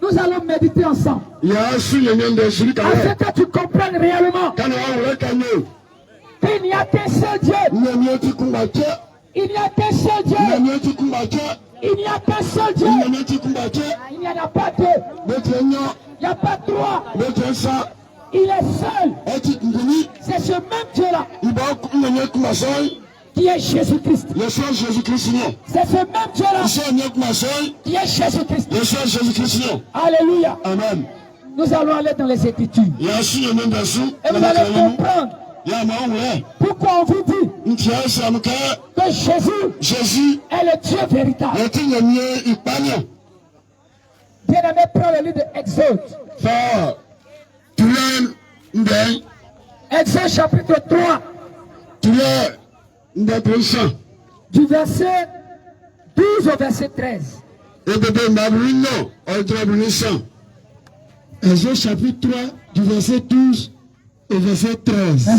Nous allons méditer ensemble. Afin que tu comprennes réellement qu'il n'y a qu'un seul Dieu. Il n'y a qu'un seul Dieu. Il n'y a qu'un seul Dieu. Il n'y en a pas deux. Il n'y a pas trois. Il est seul. C'est ce même Dieu-là qui est Jésus-Christ. C'est ce même Dieu-là qui est Jésus-Christ. Alléluia. Amen. Nous allons aller dans les Écritures. Et vous allez comprendre pourquoi on vous dit que Jésus est le Dieu véritable. Bien-aimé, prends le livre d'Exode. Exode chapitre 3. Du verset 12 au verset 13. Exode chapitre 3, du verset 12 au verset 13.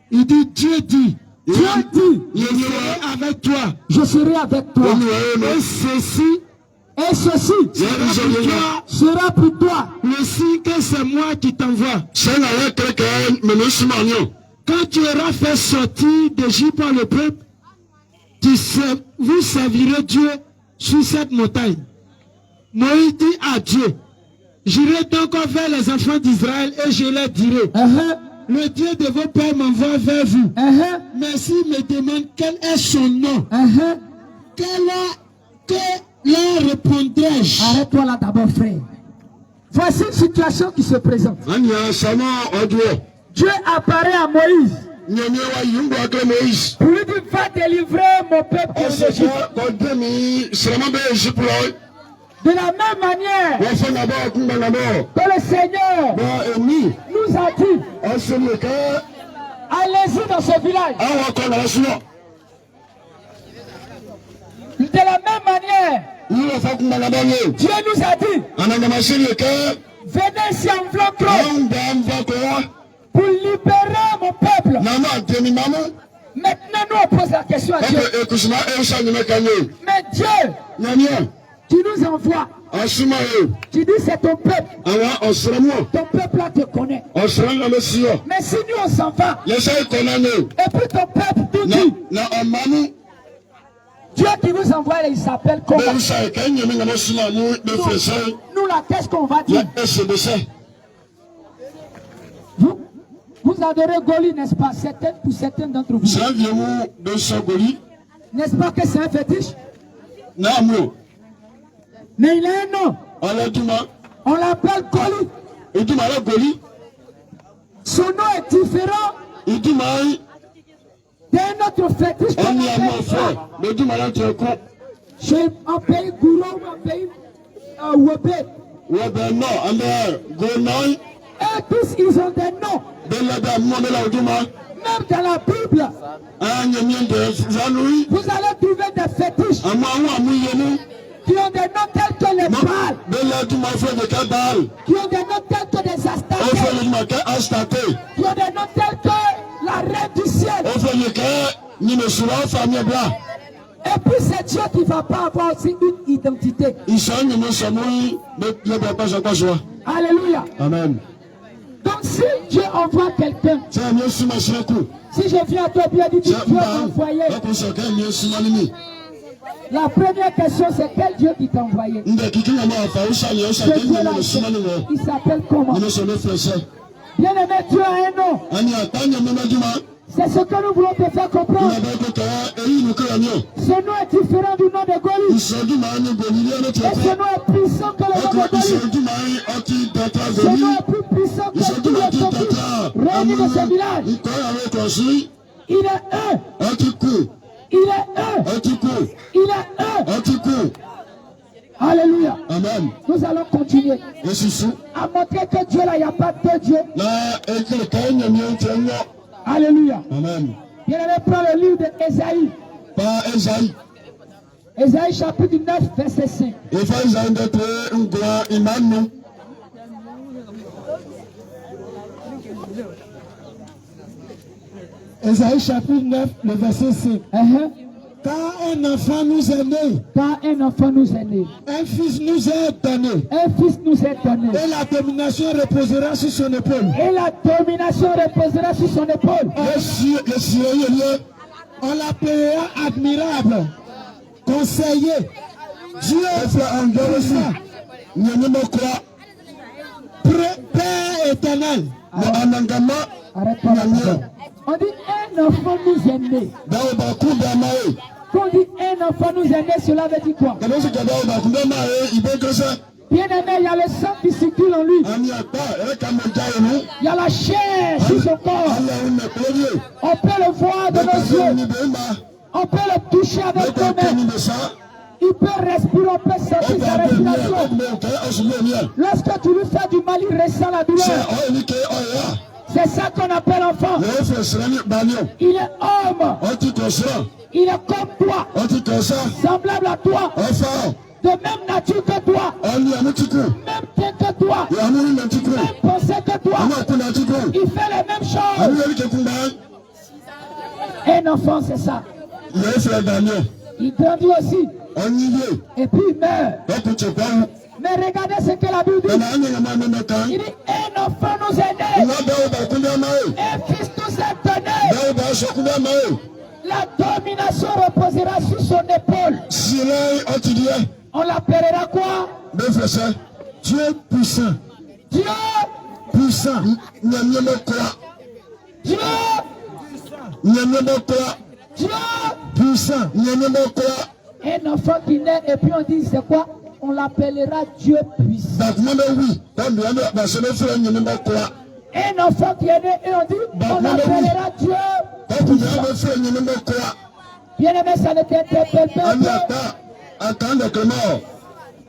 Il dit, Dieu dit, je serai avec toi. Je serai avec toi. Et ceci sera pour toi le signe que c'est moi qui t'envoie. Quand tu auras fait sortir d'Égypte le peuple, vous servirez Dieu sur cette montagne. Moïse dit à Dieu, j'irai donc vers les enfants d'Israël et je leur dirai, le Dieu de vos pères m'envoie vers vous. Mais s'il me demande quel est son nom, que leur répondrai-je? Arrête-toi là d'abord, frère. Voici une situation qui se présente. Dieu apparaît à Moïse pour lui dire, va délivrer mon peuple de l'Égypte. De la même manière que le Seigneur nous a dit, allez-y dans ce village. De la même manière, Dieu nous a dit, venez ici en Vlocro pour libérer mon peuple. Maintenant, nous on pose la question à Dieu. Mais Dieu, tu nous envoies. Tu dis c'est ton peuple. Ton peuple là te connaît. Mais si nous on s'en va, et puis ton peuple nous dit, Dieu qui nous envoie, il s'appelle comment? Nous là, qu'est-ce qu'on va dire? Vous adorez Goli, n'est-ce pas? Pour certains d'entre vous. N'est-ce pas que c'est un fétiche? Mais il a un nom. On l'appelle Goli. Son nom est différent d'un autre fétiche. Chez un pays Gourou, un pays Webé. Et tous ils ont des noms. Même dans la Bible, vous allez trouver des fétiches qui ont des noms tels que les Baals, qui ont des noms tels que des Astartés, qui ont des noms tels que la reine du ciel. Et puis c'est Dieu qui ne va pas avoir aussi une identité. Alléluia. Amen. Donc si Dieu envoie quelqu'un, si je viens à toi bien dit, Dieu m'a envoyé. La première question c'est quel Dieu qui t'a envoyé? Il s'appelle comment? Bien aimé, Dieu a un nom. C'est ce que nous voulons te faire comprendre. Ce nom est différent du nom de Goli. Et ce nom est puissant que le nom de Goli. Ce nom est plus puissant que tous les fétiches réunis de ce village. Il est un. Il est un. Il est un. Alléluia. Amen. Nous allons continuer à montrer que Dieu là, il n'y a pas de Dieu. Alléluia. Amen. Bien, allez prendre le livre d'Ésaïe. Ésaïe chapitre 9, verset 5. Ésaïe chapitre 9, le verset 5. Quand un enfant nous est né. Quand un enfant nous est né. Un fils nous est donné. Un fils nous est donné. Et la domination reposera sur son épaule. Et la domination reposera sur son épaule. On l'appellera admirable, conseiller, Dieu Père éternel. Arrête-toi là. On dit un enfant nous est né. Quand on dit un enfant nous est né, cela veut dire quoi? Bien aimé, il y a le sang qui circule en lui. Il y a la chair sur son corps. On peut le voir de nos yeux. On peut le toucher avec nos mains. Il peut respirer, on peut sentir sa respiration. Lorsque tu lui fais du mal, il ressent la douleur. C'est ça qu'on appelle enfant. Il est homme. Il est comme toi. Semblable à toi. De même nature que toi. Même bien que toi. Même pensée que toi. Il fait les mêmes choses. Un enfant, c'est ça. Il grandit aussi. Et puis il meurt. Mais regardez ce que la Bible dit. Il dit un enfant nous est né. Un fils nous est donné. La domination reposera sur son épaule. On l'appellera quoi? Dieu puissant. Dieu puissant. Dieu Dieu Puissant. Un enfant qui naît et puis on dit c'est quoi? On l'appellera Dieu puissant. Un enfant qui est né et on dit on l'appellera Dieu puissant. Bien aimé, ça ne t'interpelle pas.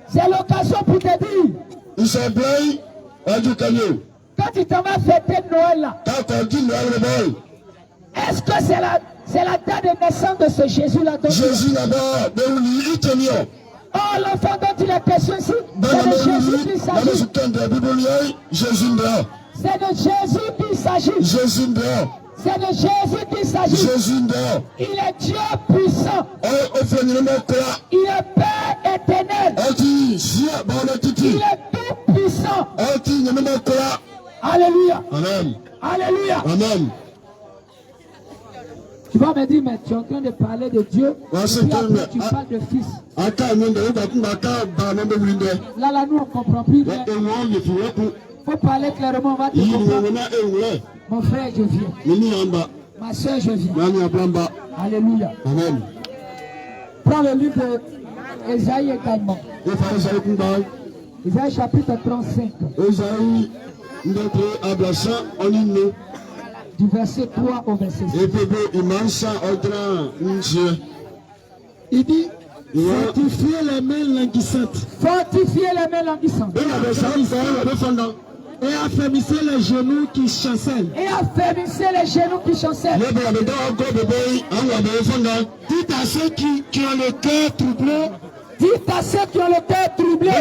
C'est l'occasion pour te dire. Quand tu t'en vas fêter Noël là, est-ce que c'est la date de naissance de ce Jésus là? Jésus là-bas, oh, l'enfant dont il est question ici, c'est de Jésus qu'il s'agit. C'est de Jésus qu'il s'agit. C'est de Jésus qu'il s'agit. Il est Dieu puissant. Il est Père éternel. Il est tout puissant. Alléluia. Amen. Alléluia. Amen. Tu vas me dire, mais tu es en train de parler de Dieu. Et puis après, tu parles de fils. Là, nous, on ne comprend plus. Il faut parler clairement, on va te comprendre. Mon frère, je viens. Ma soeur, je viens. Alléluia. Amen. Prends le livre d'Ésaïe également. Ésaïe chapitre 35. Du verset 3 au verset 6. Il dit, fortifiez les mains languissantes. Fortifiez les mains languissantes. Et affermissez les genoux qui chancellent. Et affermissez les genoux qui chancellent. Dites à ceux qui ont le cœur troublé. Dites à ceux qui ont le cœur troublé.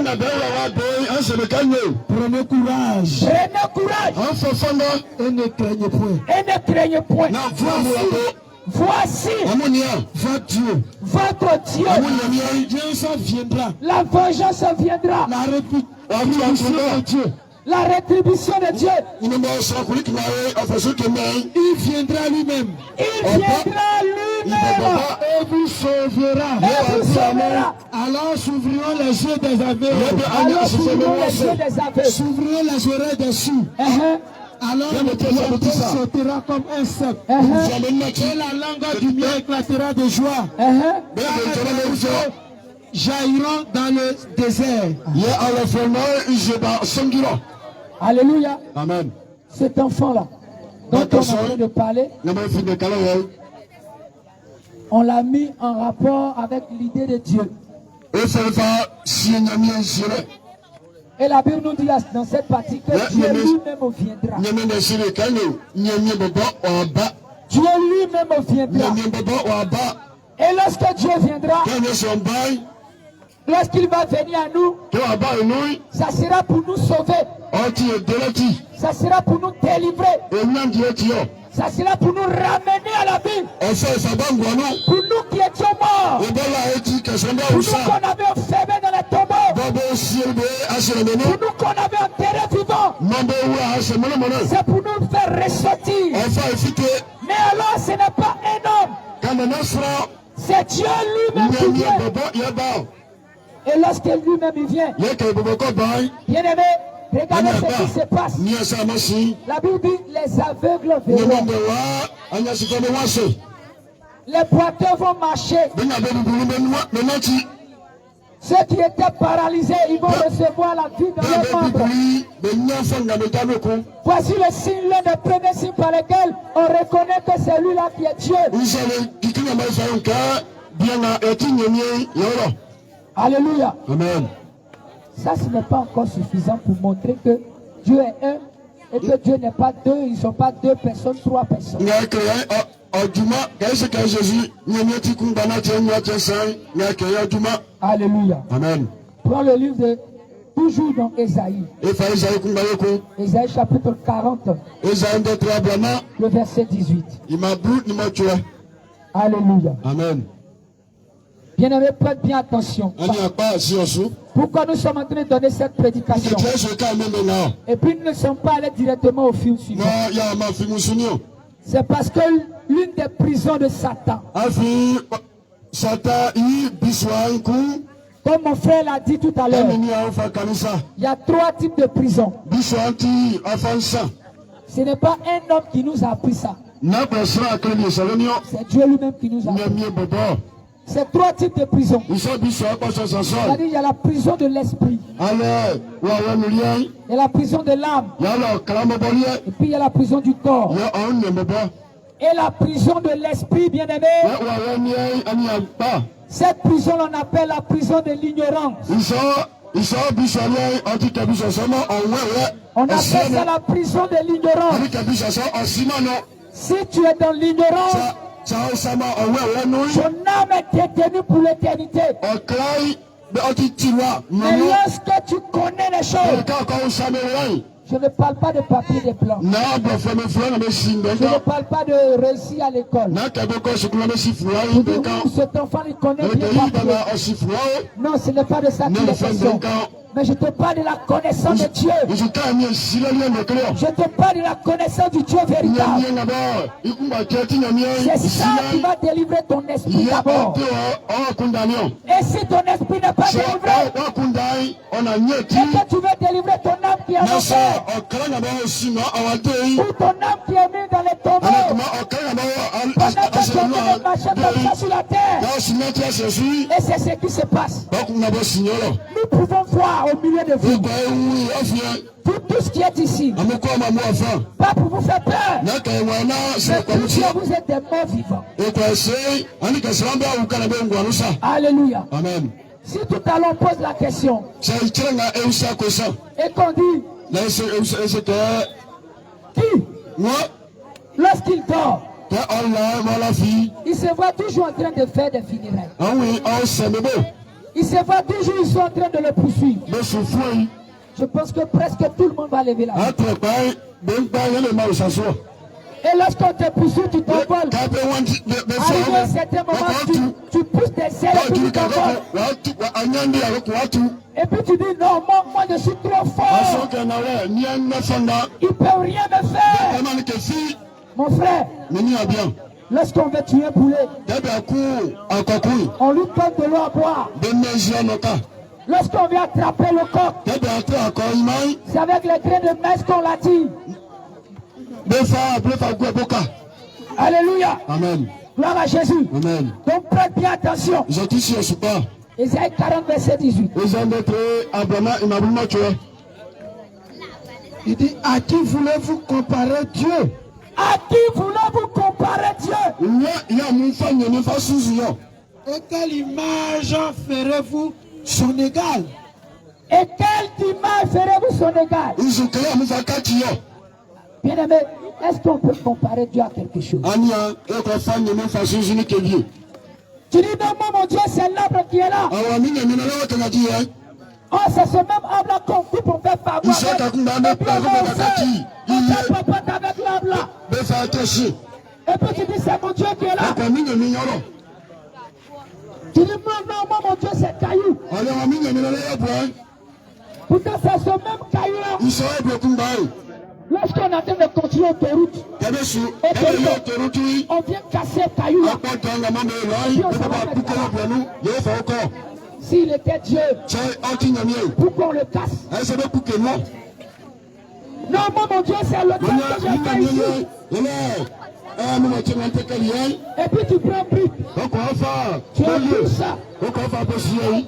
Prenez courage. Prenez courage. Et ne craignez point. Et ne craignez point. Voici votre Dieu. Votre Dieu. La vengeance viendra. La rétribution de Dieu. La rétribution de Dieu. Il viendra lui-même. Il viendra lui-même. Et vous sauvera. Et vous sauvera. Alors s'ouvriront les yeux des aveugles. Alors s'ouvriront les yeux des aveugles. S'ouvriront les oreilles des sourds. Alors le diable sautera comme un cerf. Et la langue du mien éclatera de joie. Jailliront dans le désert. Alléluia. Amen. Cet enfant-là, dont on est en train de parler, on l'a mis en rapport avec l'idée de Dieu. Et la Bible nous dit dans cette partie que Dieu lui-même viendra. Dieu lui-même viendra. Et lorsque Dieu viendra, lorsqu'il va venir à nous, ça sera pour nous sauver. Ça sera pour nous délivrer. Ça sera pour nous ramener à la vie. Pour nous qui étions morts. Pour nous qu'on avait enfermé dans les tombeaux. Pour nous qu'on avait enterré vivants. C'est pour nous faire ressortir. Mais alors ce n'est pas un homme. C'est Dieu lui-même qui vient. Et lorsque lui-même il vient, bien aimé, regardez ce qui se passe. La Bible dit les aveugles verront. Les boiteux vont marcher. Ceux qui étaient paralysés, ils vont recevoir la vie dans leurs membres. Voici le signe, l'un des premiers signes par lesquels on reconnaît que c'est lui-là qui est Dieu. Alléluia. Amen. Ça, ce n'est pas encore suffisant pour montrer que Dieu est un et que Dieu n'est pas deux. Ils ne sont pas deux personnes, trois personnes. Alléluia. Amen. Prends le livre de toujours dans Ésaïe. Ésaïe chapitre 40. Le verset 18. Alléluia. Amen. Bien-aimés, prête bien attention. Pourquoi nous sommes en train de donner cette prédication? Et puis nous ne sommes pas allés directement au film suivant. C'est parce que l'une des prisons de Satan, comme mon frère l'a dit tout à l'heure, il y a trois types de prisons. Ce n'est pas un homme qui nous a appris ça. C'est Dieu lui-même qui nous a appris. C'est trois types de prisons. C'est-à-dire il y a la prison de l'esprit. Il y a la prison de l'âme. Et puis il y a la prison du corps. Et la prison de l'esprit, bien-aimé. Cette prison, on appelle la prison de l'ignorance. On appelle ça la prison de l'ignorance. Si tu es dans l'ignorance, ton âme est détenue pour l'éternité. Mais lorsque tu connais les choses, je ne parle pas de papier de blanc. Je ne parle pas de réussir à l'école. Cet enfant, il connaît bien papier. Non, ce n'est pas de ça qu'il est question. Mais je te parle de la connaissance de Dieu. Je te parle de la connaissance du Dieu véritable. C'est ça qui va délivrer ton esprit d'abord. Et si ton esprit n'est pas délivré, et que tu veux délivrer ton âme qui est en enfer, ou ton âme qui est mise dans les tombeaux, pendant que tu es en train de marcher comme ça sur la terre, et c'est ce qui se passe. Nous pouvons voir au milieu de vous tout ce qui est ici, pas pour vous faire peur, mais pour que vous êtes des morts vivants. Alléluia. Amen. Si tout à l'heure on pose la question et qu'on dit qui, lorsqu'il dort, il se voit toujours en train de faire des funérailles. Il se voit toujours, ils sont en train de le poursuivre. Je pense que presque tout le monde va lever la main. Et lorsqu'on te poursuit, tu t'envoles. Arrivé à un certain moment, tu pousses tes ailes et tu t'envoles. Et puis tu dis non, moi je suis trop fort. Il ne peut rien me faire. Mon frère, lorsqu'on veut tuer un poulet, on lui donne de l'eau à boire. Lorsqu'on veut attraper le coq, c'est avec les grains de maïs qu'on l'attire. Alléluia. Amen. Gloire à Jésus. Amen. Donc prête bien attention. Ésaïe 40, verset 18. Il dit, à qui voulez-vous comparer Dieu? À qui voulez-vous comparer Dieu? Et quelle image ferez-vous son égal? Et quelle image ferez-vous son égal? Bien aimé, est-ce qu'on peut comparer Dieu à quelque chose? Tu dis non, mon Dieu, c'est l'arbre qui est là. Oh, c'est ce même arbre-là qu'on coupe, on fait pas. Et puis on papote avec l'arbre-là. Et puis tu dis, c'est mon Dieu qui est là. Tu dis, moi, mon Dieu, c'est caillou. Pourtant, c'est ce même caillou-là. Lorsqu'on est en train de continuer autoroute, on vient casser le caillou là. S'il était Dieu, pourquoi on le casse? Non, moi, mon Dieu, c'est le temps que j'ai fait ici. Et puis tu prends plus. Tu as ça.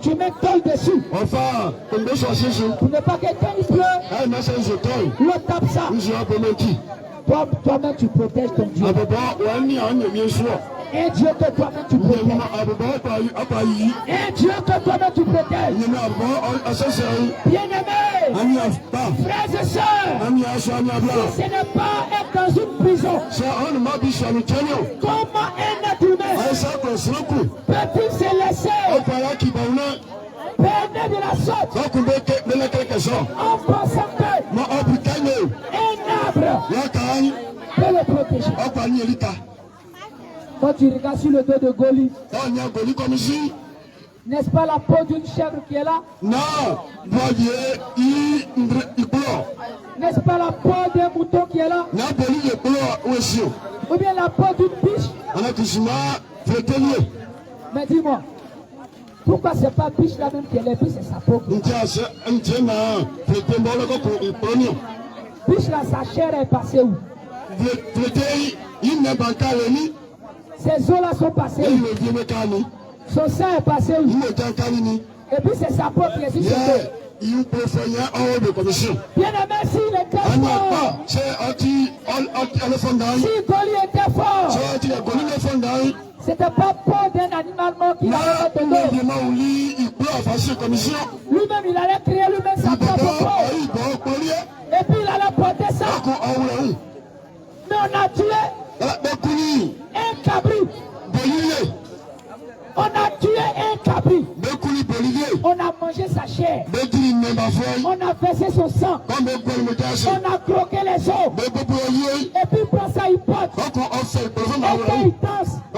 Tu mets tol dessus. Pour ne pas que quand il pleut, l'eau tape ça. Toi-même tu protèges ton Dieu. Un Dieu que toi-même tu protèges. Un Dieu que toi-même tu protèges. Bien-aimés, frères et sœurs, si ce n'est pas être dans une prison, comment un être humain peut-il se laisser peiner de la sorte en pensant qu'un arbre peut le protéger? Quand tu regardes sur le dos de Goliath, n'est-ce pas la peau d'une chèvre qui est là? Non. N'est-ce pas la peau d'un mouton qui est là? Ou bien la peau d'une biche? Mais dis-moi, pourquoi c'est pas biche là même qui est là, puis c'est sa peau? Biche là, sa chair est passée où? Ses os là sont passés où? Son sang est passé où? Et puis c'est sa peau qui est sur le dos. Bien aimé, s'il était fort, si Goliath était fort, c'était pas peau d'un animal mort qu'il allait mettre dedans. Lui-même, il allait créer lui-même sa propre peau. Et puis il allait porter ça. Mais on a tué un cabri. On a tué un cabri. On a mangé sa chair. On a versé son sang. On a croqué les os. Et puis il prend ça, il porte. Et quand il danse, on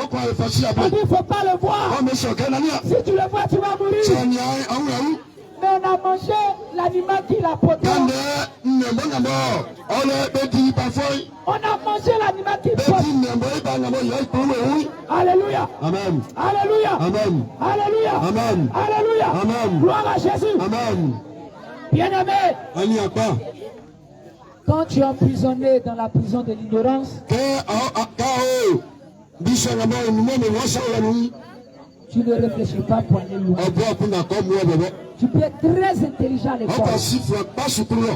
dit il ne faut pas le voir. Si tu le vois, tu vas mourir. Mais on a mangé l'animal qui l'a porté. On a mangé l'animal qui porte. Alléluia. Amen. Alléluia. Amen. Alléluia. Amen. Alléluia. Amen. Gloire à Jésus. Amen. Bien-aimé, quand tu es emprisonné dans la prison de l'ignorance, tu ne réfléchis pas pour aller loin. Tu peux être très intelligent à l'école.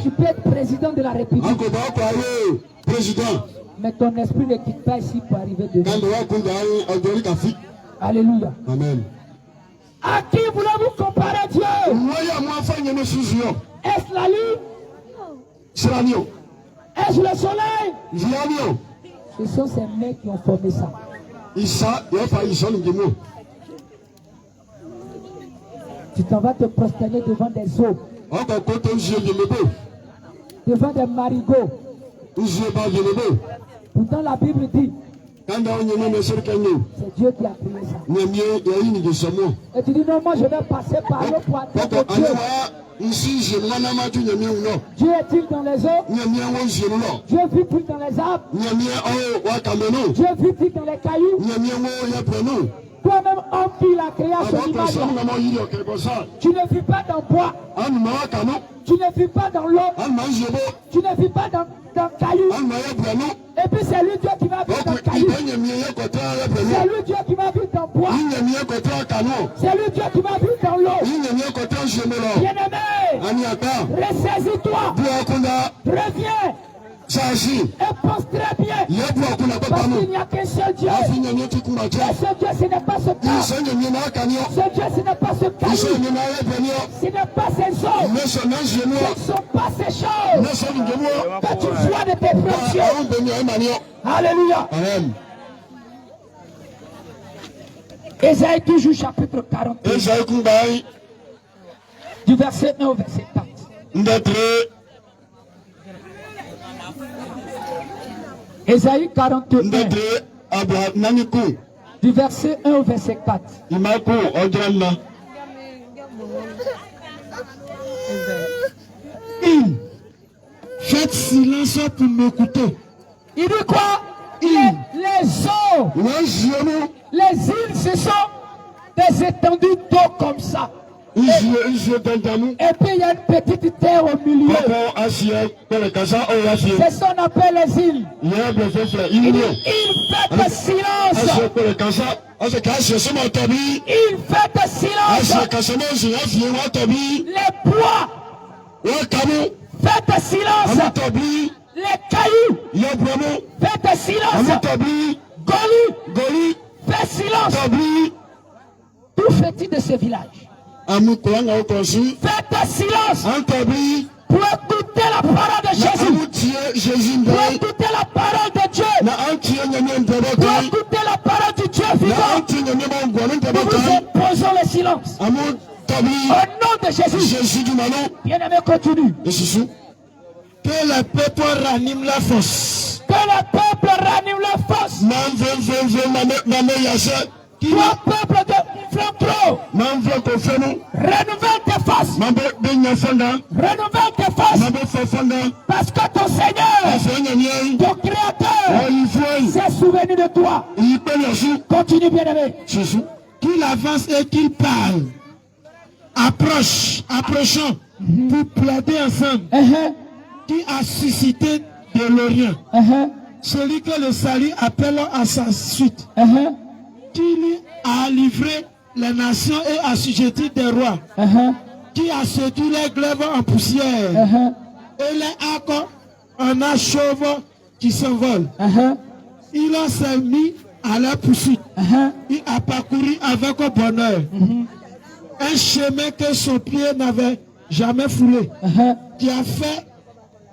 Tu peux être président de la République. Mais ton esprit ne quitte pas ici pour arriver devant. Alléluia. Amen. À qui voulez-vous comparer Dieu? Est-ce la lune? Est-ce le soleil? Ce sont ces mecs qui ont formé ça. Tu t'en vas te prosterner devant des eaux, devant des marigots. Pourtant la Bible dit, c'est Dieu qui a créé ça. Et tu dis non, moi je vais passer par l'eau pour atteindre Dieu. Dieu est-il dans les eaux? Dieu vit-il dans les arbres? Dieu vit-il dans les cailloux? Toi-même, homme qui l'a créé à son image, tu ne vis pas dans le bois, tu ne vis pas dans l'eau, tu ne vis pas dans le caillou. Et puis c'est lui Dieu qui va vivre dans le caillou. C'est lui Dieu qui va vivre dans le bois. C'est lui Dieu qui va vivre dans l'eau. Bien-aimé, ressaisis-toi, reviens. Et pense très bien. Parce qu'il n'y a qu'un seul Dieu. Et ce Dieu, ce n'est pas ce cas. Ce Dieu, ce n'est pas ce caillou. Ce n'est pas ces eaux. Ce ne sont pas ces choses que tu vois de tes propres yeux. Alléluia. Ésaïe toujours chapitre 41. Du verset 1 au verset 4. Ésaïe 41. Du verset 1 au verset 4. Faites silence pour m'écouter. Il dit quoi? Les eaux, les îles, ce sont des étendues d'eau comme ça. Et puis il y a une petite terre au milieu. C'est ce qu'on appelle les îles. Il fait silence. Il fait silence. Les bois. Faites silence. Les cailloux. Faites silence. Goli. Faites silence. Tout fait-il de ce village? Faites silence. Pour écouter la parole de Jésus. Pour écouter la parole de Dieu. Pour écouter la parole du Dieu vivant. Nous vous imposons le silence. Au nom de Jésus. Bien-aimé, continue. Que le peuple ranime la force. Que le peuple ranime la force. Toi, peuple de Flambeau, renouvelle tes forces. Renouvelle tes forces. Parce que ton Seigneur, ton Créateur, s'est souvenu de toi. Continue, bien-aimé. Qu'il avance et qu'il parle. Approchons pour plaider ensemble. Qui a suscité de l'Orient. Celui que le salut appelle à sa suite. Qui lui a livré les nations et assujetti des rois. Qui a séduit les glaives en poussière. Et les arcs en achevant qui s'envolent. Il s'est mis à la poursuite. Il a parcouru avec bonheur un chemin que son pied n'avait jamais foulé. Qui a fait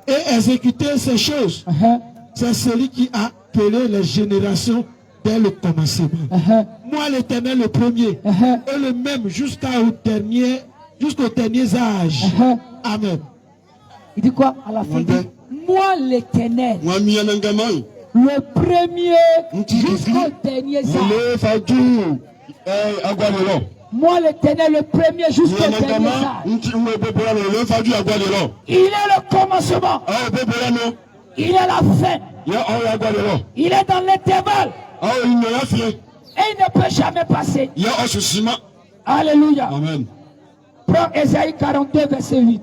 et exécuté ces choses. C'est celui qui a appelé les générations dès le commencement. Moi l'Éternel le premier et le même jusqu'au dernier âge. Amen. Il dit quoi à la fin? Moi l'Éternel, le premier jusqu'au dernier âge. Moi l'Éternel, le premier jusqu'au dernier âge. Il est le commencement. Il est la fin. Il est dans l'intervalle. Et il ne peut jamais passer. Alléluia. Amen. Prends Ésaïe 42, verset 8.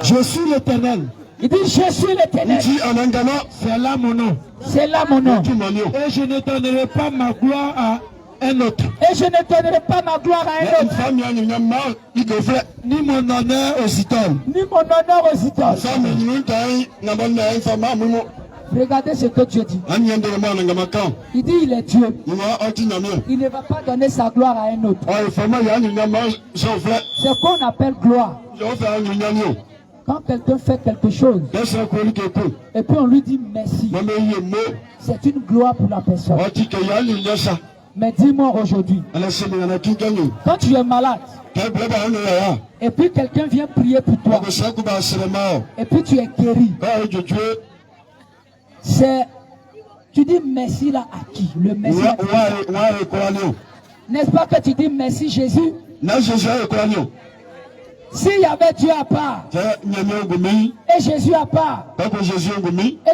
Je suis l'Éternel. Il dit je suis l'Éternel. C'est là mon nom. C'est là mon nom. Et je ne donnerai pas ma gloire à un autre. Et je ne donnerai pas ma gloire à un autre. Ni mon honneur aux idoles. Ni mon honneur aux idoles. Regardez ce que Dieu dit. Il dit il est Dieu. Il ne va pas donner sa gloire à un autre. C'est ce qu'on appelle gloire. Quand quelqu'un fait quelque chose et puis on lui dit merci, c'est une gloire pour la personne. Mais dis-moi aujourd'hui, quand tu es malade et puis quelqu'un vient prier pour toi et puis tu es guéri, tu dis merci là à qui? Le merci à qui? N'est-ce pas que tu dis merci Jésus? S'il y avait Dieu à part et Jésus à part, et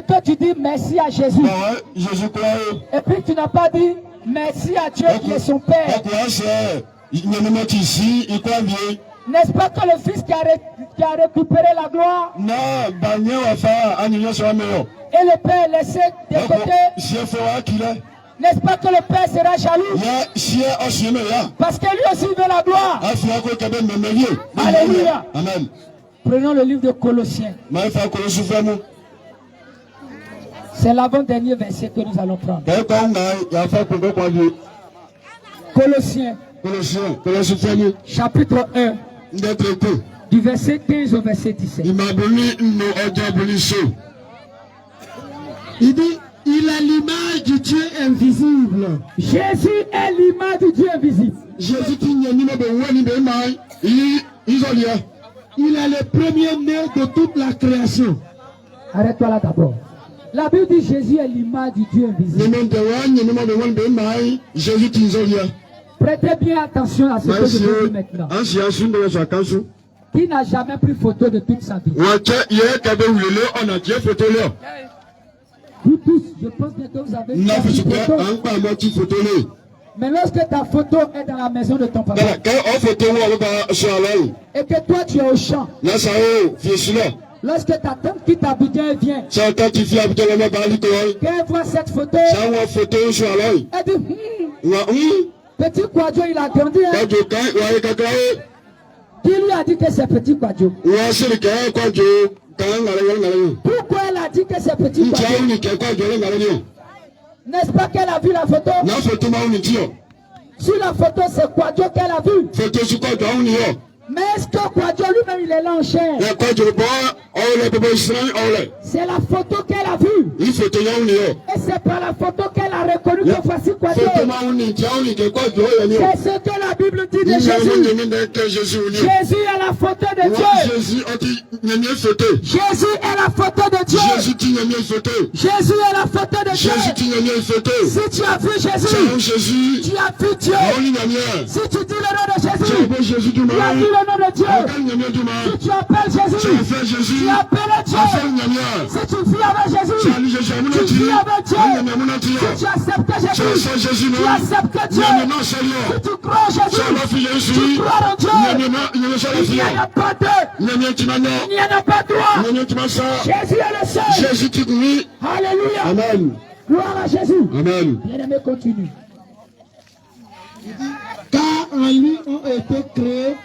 que tu dis merci à Jésus, et puis tu n'as pas dit merci à Dieu qui est son Père, n'est-ce pas que le Fils qui a récupéré la gloire et le Père laissé de côté, n'est-ce pas que le Père sera jaloux? Parce que lui aussi veut la gloire. Alléluia. Amen. Prenons le livre de Colossiens. C'est l'avant-dernier verset que nous allons prendre. Colossiens chapitre 1, du verset 15 au verset 17. Il dit, il a l'image du Dieu invisible. Jésus est l'image du Dieu invisible. Il est le premier-né de toute la création. Arrête-toi là d'abord. La Bible dit Jésus est l'image du Dieu invisible. Prêtez bien attention à ce que je veux dire maintenant. Qui n'a jamais pris photo de toute sa vie? Vous tous, je pense que vous avez pris photo. Mais lorsque ta photo est dans la maison de ton papa et que toi tu es au champ, lorsque ta tante qui t'habite vient, qu'elle voit cette photo, elle dit petit Kwadjo il a grandi. Qui lui a dit que c'est petit Kwadjo? Pourquoi elle a dit que c'est petit Kwadjo? N'est-ce pas qu'elle a vu la photo? Sur la photo, c'est Kwadjo qu'elle a vu. Mais est-ce que Kwadjo lui-même il est là en chair? C'est la photo qu'elle a vue. Et c'est par la photo qu'elle a reconnu que voici Kwadjo. C'est ce que la Bible dit de Jésus. Jésus est la photo de Dieu. Jésus est la photo de Dieu. Jésus est la photo de Dieu. Si tu as vu Jésus, tu as vu Dieu. Si tu dis le nom de Jésus, tu as vu le nom de Dieu. Si tu appelles Jésus, tu appelles Dieu. Si tu vis avec Jésus, tu vis avec Dieu. Si tu acceptes Jésus, tu acceptes Dieu. Si tu crois en Jésus, tu crois en Dieu. Il n'y en a pas deux. Il n'y en a pas trois. Jésus est le seul. Alléluia. Amen. Gloire à Jésus. Amen. Bien-aimé, continue. Car en lui ont été créées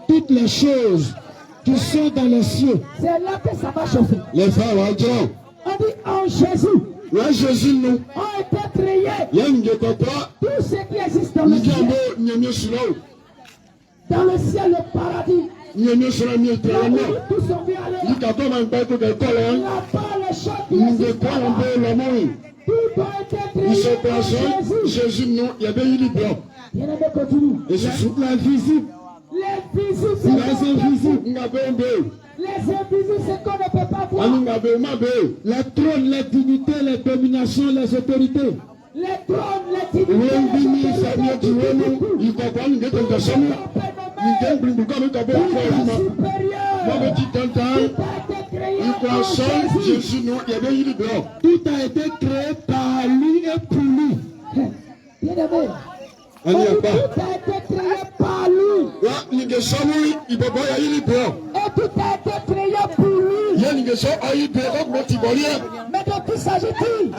toutes les choses qui sont dans les cieux. C'est là que ça va chauffer. Les frères, on dit en Jésus. Ont été créés tout ce qui existe dans le ciel. Dans le ciel, le paradis. Tous sont bien allés. Là-bas, les choses qui existent. Tout a été créé en Jésus. Bien-aimé, continue. L'invisible. Les visibles, c'est les invisibles. Les invisibles, c'est qu'on ne peut pas voir. Les trônes, les dignités, les dominations, les autorités. Les trônes, les dignités, tout a été créé par lui et pour lui. Bien-aimé. Tout a été créé par lui. Et tout a été créé pour lui. Mais de qui s'agit-il? De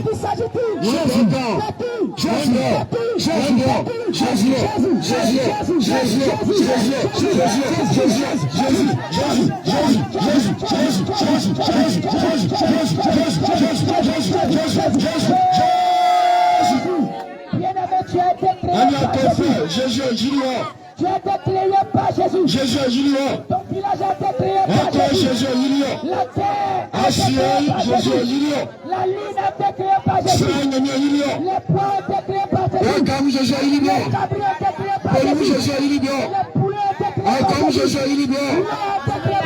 qui s'agit-il? Tu as été créé par Jésus. Tu as été créé par Jésus. Ton village a été créé par Jésus. La terre a été créée par Jésus. La lune a été créée par Jésus. Les pois ont été créés par Jésus. Les cabris ont été créés par Jésus. Les poulets ont été créés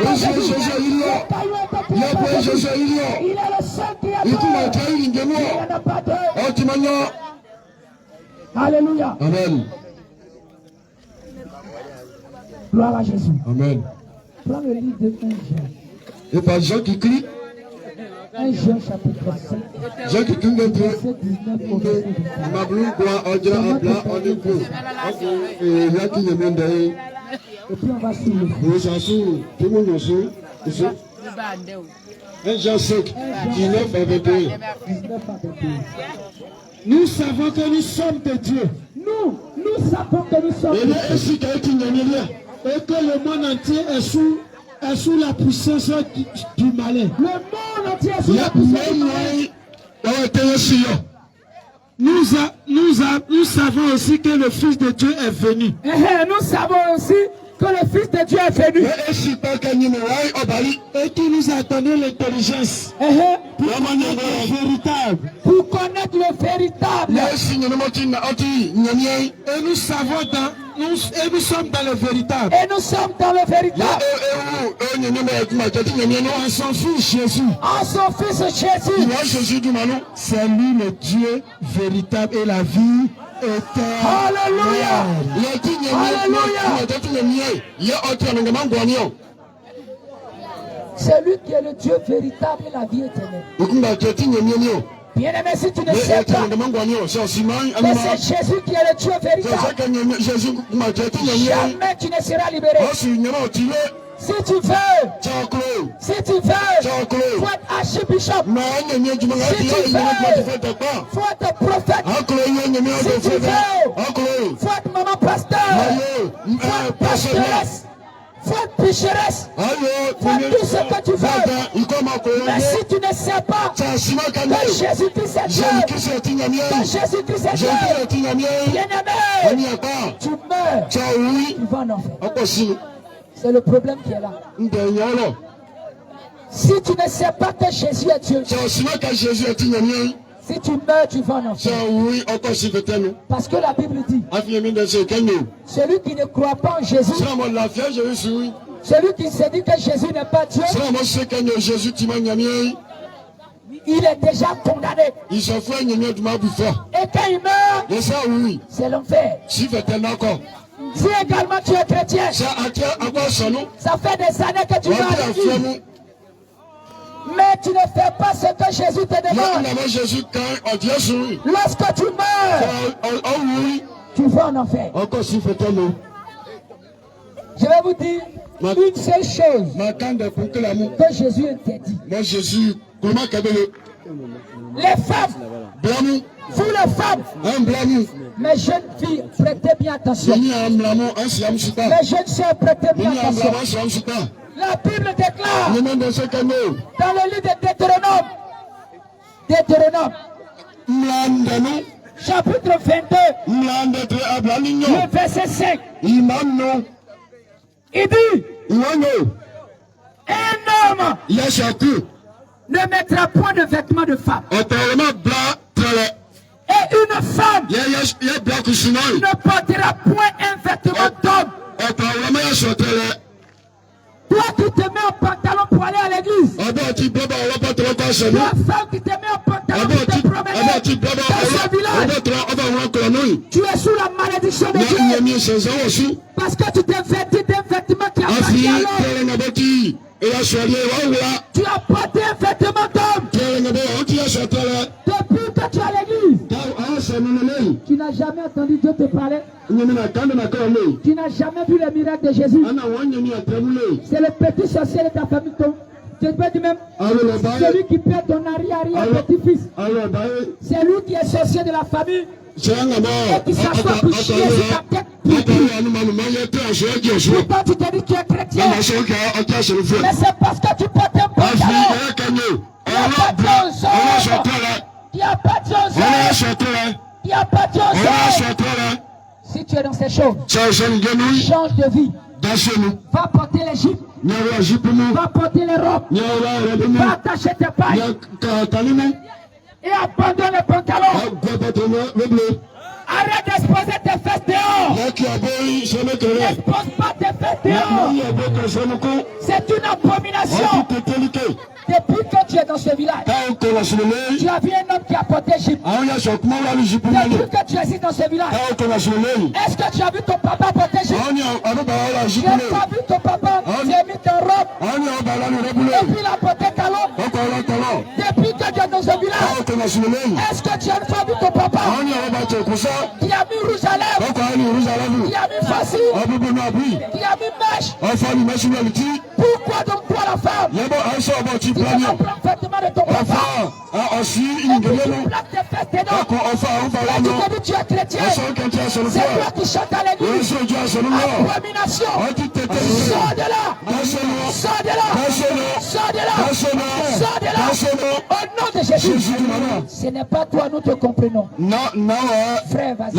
par Jésus. Les cailloux ont été créés par Jésus. Il est le seul créateur. Il n'y en a pas deux. Alléluia. Amen. Gloire à Jésus. Amen. Prends le livre de 1 Jean. Et par Jean qui crie. 1 Jean chapitre 5. Jean qui crie un peu. Verset 19 au verset 23. Et puis on va suivre. 1 Jean 5, 19 à 21. Nous savons que nous sommes de Dieu. Nous savons que nous sommes de Dieu. Et que le monde entier est sous la puissance du malin. Le monde entier est sous la puissance du malin. Nous savons aussi que le Fils de Dieu est venu. Nous savons aussi que le Fils de Dieu est venu. Et qui nous a donné l'intelligence pour connaître le véritable. Et nous savons et nous sommes dans le véritable. Et nous sommes dans le véritable. En son Fils Jésus. En son Fils Jésus. C'est lui le Dieu véritable et la vie éternelle. Alléluia. Alléluia. C'est lui qui est le Dieu véritable et la vie éternelle. Bien-aimé, si tu ne sais pas que c'est Jésus qui est le Dieu véritable, jamais tu ne seras libéré. Si tu veux, faut être archibishop. Si tu veux, faut être prophète. Si tu veux, faut être maman pasteur. Faut être pastoresse. Faut être pécheresse. Faut tout ce que tu veux. Mais si tu ne sais pas que Jésus-Christ est Dieu, que Jésus-Christ est Dieu, bien-aimé, tu meurs, tu vas en enfer. C'est le problème qui est là. Si tu ne sais pas que Jésus est Dieu, si tu meurs, tu vas en enfer. Parce que la Bible dit, celui qui ne croit pas en Jésus, celui qui se dit que Jésus n'est pas Dieu, il est déjà condamné. Et quand il meurt, c'est l'enfer. Si également tu es chrétien, ça fait des années que tu vas à l'église, mais tu ne fais pas ce que Jésus te demande. Lorsque tu meurs, tu vas en enfer. Je vais vous dire une seule chose que Jésus interdit. Les femmes, vous les femmes, mes jeunes filles, prêtez bien attention. Mes jeunes soeurs, prêtez bien attention. La Bible déclare dans le livre de Deutéronome, chapitre 22, le verset 5. Il dit, un homme ne mettra point de vêtements de femme. Et une femme ne portera point un vêtement d'homme. Toi qui te mets en pantalon pour aller à l'église. La femme qui te met en pantalon pour te promener dans ce village. Tu es sous la malédiction de Dieu. Parce que tu t'es vêtu d'un vêtement qui appartient à l'homme. Tu as porté un vêtement d'homme. Depuis que tu es à l'église, tu n'as jamais entendu Dieu te parler. Tu n'as jamais vu les miracles de Jésus. C'est le petit sorcier de ta famille. Je peux dire même, celui qui perd ton arrière-petit-fils. C'est lui qui est sorcier de la famille. Et qui s'assoit pour chier sur ta tête. Pourquoi tu te dis que tu es chrétien? Mais c'est parce que tu portes un pantalon. Il n'y a pas de Dieu. Il n'y a pas de Dieu. Si tu es dans ces choses, change de vie. Va porter les jupes. Va porter les robes. Va attacher tes pailles. Et abandonne les pantalons. Arrête d'exposer tes fesses dehors. N'expose pas tes fesses dehors. C'est une abomination. Depuis que tu es dans ce village, tu as vu un homme qui a porté jupe. Depuis que tu es dans ce village, est-ce que tu as vu ton papa porter jupe? Tu n'as pas vu ton papa, tu as mis ton robe. Et puis il a porté talon. Depuis que tu es dans ce village, est-ce que tu as vu ton papa qui a mis rouge à lèvres, qui a mis facile, qui a mis mèche? Pourquoi donc toi la femme? Tu te prends parfaitement de ton papa. Et tu plaques tes fesses dedans. Là tu te dis tu es chrétien. C'est toi qui chantes à l'église. Abomination. Sors de là. Sors de là. Sors de là. Sors de là. Au nom de Jésus. Ce n'est pas toi, nous te comprenons. Frère, vas-y.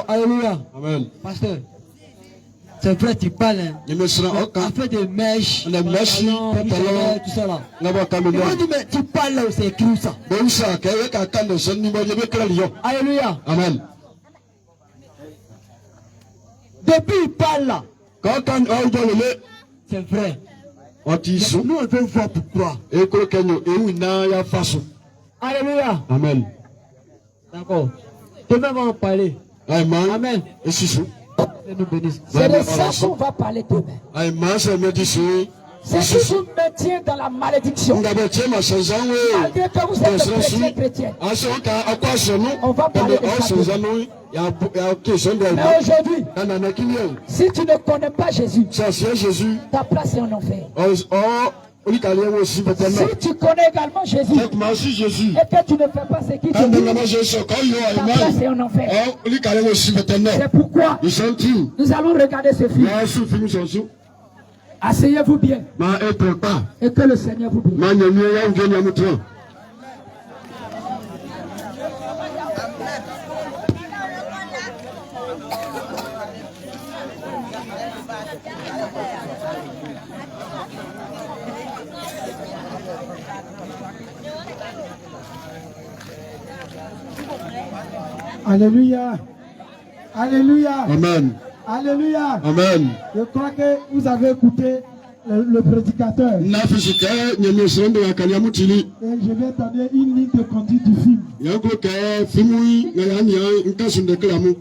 Alléluia. Amen. Pasteur. C'est vrai, tu parles. On fait des mèches. Tout ça là. Ils m'ont dit, mais tu parles là où c'est écrit ça. Alléluia. Amen. Depuis il parle là. C'est vrai. Nous on veut voir pourquoi. Alléluia. Amen. D'accord. Demain on va en parler. Amen. Nous bénisse. C'est de ça qu'on va parler demain. C'est qui vous maintient dans la malédiction. Malgré que vous êtes chrétien. On va parler de ça demain. Mais aujourd'hui, si tu ne connais pas Jésus, ta place est en enfer. Si tu connais également Jésus et que tu ne fais pas ce qu'il te dit, ta place est en enfer. C'est pourquoi nous allons regarder ce film. Asseyez-vous bien et que le Seigneur vous bénisse. Alléluia. Alléluia. Amen. Alléluia. Amen. Je crois que vous avez écouté le prédicateur. Et je vais donner une ligne de conduite du film.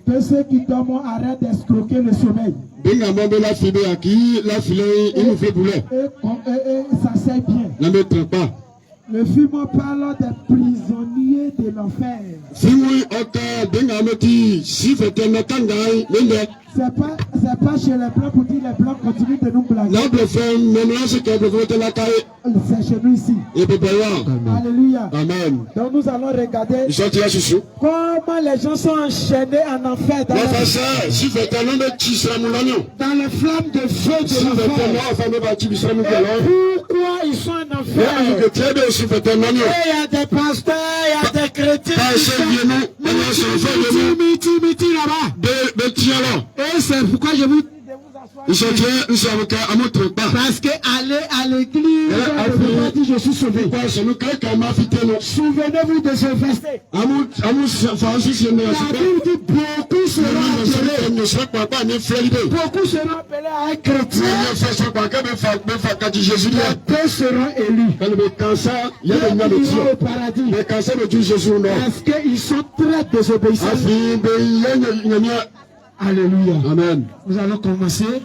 Que ceux qui dorment arrêtent d'escroquer le sommeil. Et s'asseyent bien. Le film parle des prisonniers de l'enfer. C'est pas chez les blancs pour dire les blancs continuent de nous blaguer. C'est chez nous ici. Alléluia. Amen. Donc nous allons regarder comment les gens sont enchaînés en enfer dans les flammes de feu de l'enfer. Pourquoi ils sont en enfer? Il y a des pasteurs, il y a des chrétiens qui sont là-bas. Et c'est pourquoi je vous parce que aller à l'église, je suis sauvé. Souvenez-vous de ce verset. La Bible dit beaucoup seront appelés. Beaucoup seront appelés à un chrétien. Peu seront élus. Au paradis. Parce qu'ils sont très désobéissants. Alléluia. Amen. Nous allons commencer.